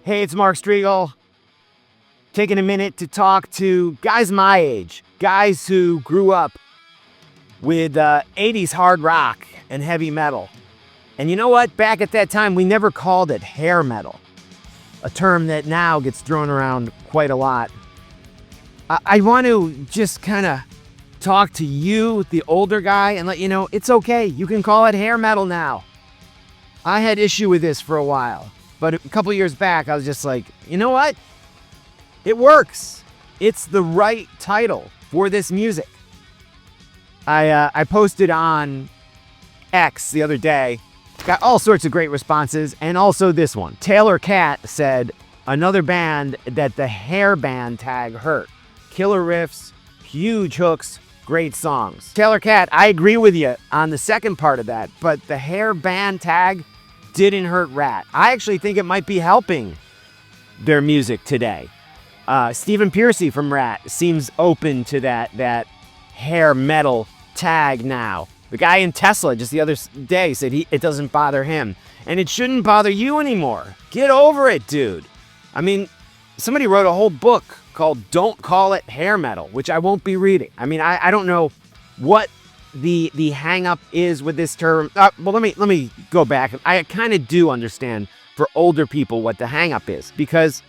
Hey, it's Mark Strigl. Taking a minute to talk to guys my age, guys who grew up with 80s hard rock and heavy metal. And you know what? Back at that time, we never called it hair metal, a term that now gets thrown around quite a lot. I want to just kind of talk to you, the older guy, and let you know it's okay. You can call it hair metal now. I had issue with this for a while, but a couple years back, I was just like, you know what? It works. It's the right title for this music. I posted on X the other day, got all sorts of great responses, and also this one. Taylor Cat said, another band that the hair band tag hurt. Killer riffs, huge hooks, great songs. Taylor Cat, I agree with you on the second part of that, but the hair band tag didn't hurt Ratt. I actually think it might be helping their music today. Stephen Piercy from Ratt seems open to that hair metal tag now. The guy in Tesla just the other day said it doesn't bother him. And it shouldn't bother you anymore. Get over it, dude. I mean, somebody wrote a whole book called Don't Call It Hair Metal, which I won't be reading. I mean, I don't know what the hang up is with this term. Well, let me go back. I kind of do understand for older people what the hang up is, because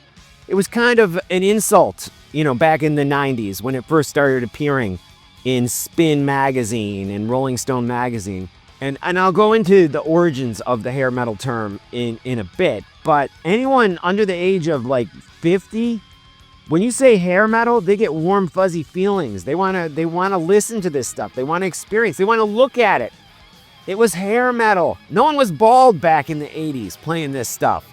it was kind of an insult, back in the 90s when it first started appearing in Spin magazine and Rolling Stone magazine. And I'll go into the origins of the hair metal term in a bit, but anyone under the age of like 50, when you say hair metal, they get warm, fuzzy feelings. They want to listen to this stuff. They want to experience. They want to look at it. It was hair metal. No one was bald back in the 80s playing this stuff.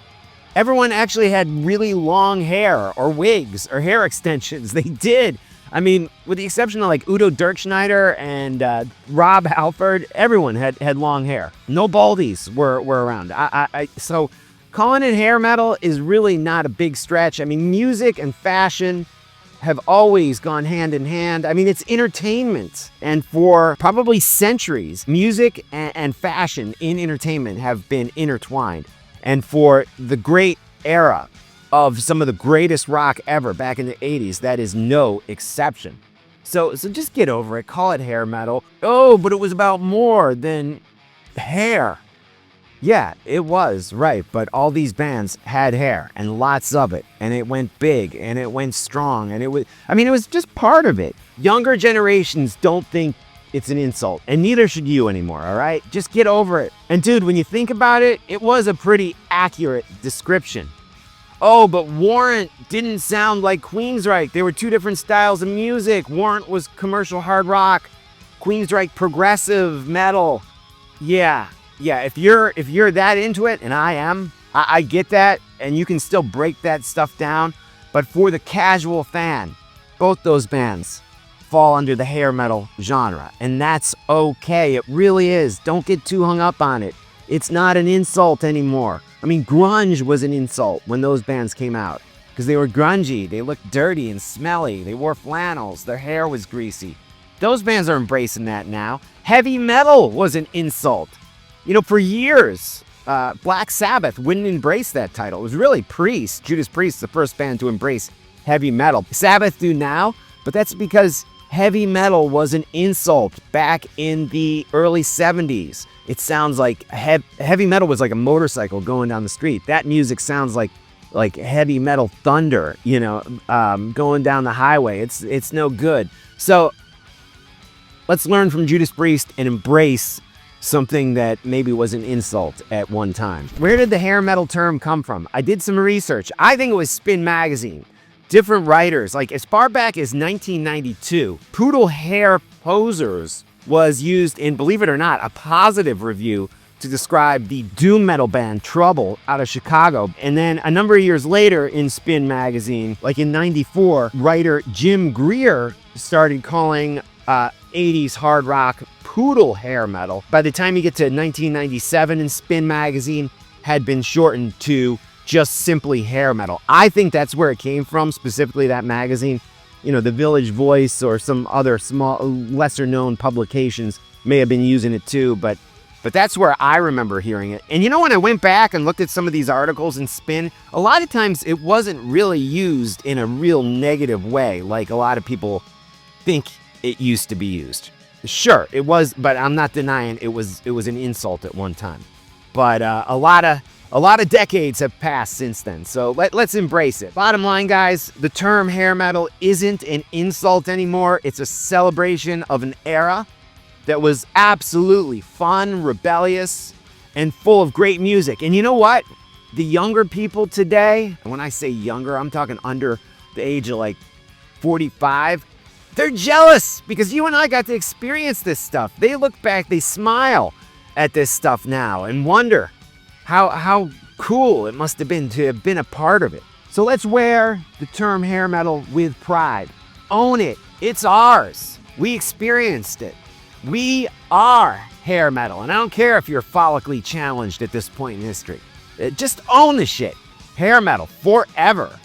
Everyone actually had really long hair or wigs or hair extensions. They did. I mean, with the exception of like Udo Dirkschneider and Rob Halford, everyone had long hair. No baldies were around. So calling it hair metal is really not a big stretch. I mean, music and fashion have always gone hand in hand. I mean, it's entertainment. And for probably centuries, music and fashion in entertainment have been intertwined. And for the great era of some of the greatest rock ever back in the 80s, that is no exception. So just get over it. Call it hair metal. Oh, but it was about more than hair. Yeah, it was, right. But all these bands had hair, and lots of it. And it went big, and it went strong. And it was just part of it. Younger generations don't think it's an insult, and neither should you anymore, all right? Just get over it. And dude, when you think about it, it was a pretty accurate description. Oh, but Warrant didn't sound like Queensryche. They were two different styles of music. Warrant was commercial hard rock. Queensryche progressive metal. Yeah. If you're that into it, and I am, I get that, and you can still break that stuff down. But for the casual fan, both those bands fall under the hair metal genre, and that's okay. It really is. Don't get too hung up on it. It's not an insult anymore. I mean, grunge was an insult when those bands came out because they were grungy. They looked dirty and smelly. They wore flannels. Their hair was greasy. Those bands are embracing that now. Heavy metal was an insult. For years, Black Sabbath wouldn't embrace that title. It was really Priest, Judas Priest, the first band to embrace heavy metal. Sabbath do now, but that's because heavy metal was an insult back in the early 70s. It sounds like heavy metal was like a motorcycle going down the street. That music sounds like heavy metal thunder, going down the highway. It's no good. So let's learn from Judas Priest and embrace something that maybe was an insult at one time. Where did the hair metal term come from? I did some research. I think it was Spin magazine. Different writers, like as far back as 1992, poodle hair posers was used in, believe it or not, a positive review to describe the doom metal band Trouble out of Chicago. And then a number of years later in Spin magazine, like in 94, writer Jim Greer started calling 80s hard rock poodle hair metal. By the time you get to 1997 in Spin magazine, had been shortened to just simply hair metal. I think that's where it came from, specifically that magazine. The Village Voice or some other small, lesser known publications may have been using it too, but But that's where I remember hearing it. And you know, when I went back and looked at some of these articles in Spin, a lot of times it wasn't really used in a real negative way, like a lot of people think it used to be used. Sure, it was, but I'm not denying it was an insult at one time. But a lot of decades have passed since then, so let's embrace it. Bottom line, guys, the term hair metal isn't an insult anymore. It's a celebration of an era that was absolutely fun, rebellious, and full of great music. And you know what? The younger people today, and when I say younger, I'm talking under the age of like 45, they're jealous because you and I got to experience this stuff. They look back, they smile at this stuff now and wonder how cool it must have been to have been a part of it. So let's wear the term hair metal with pride. Own it. It's ours. We experienced it. We are hair metal, and I don't care if you're follically challenged at this point in history. Just own the shit. Hair metal forever.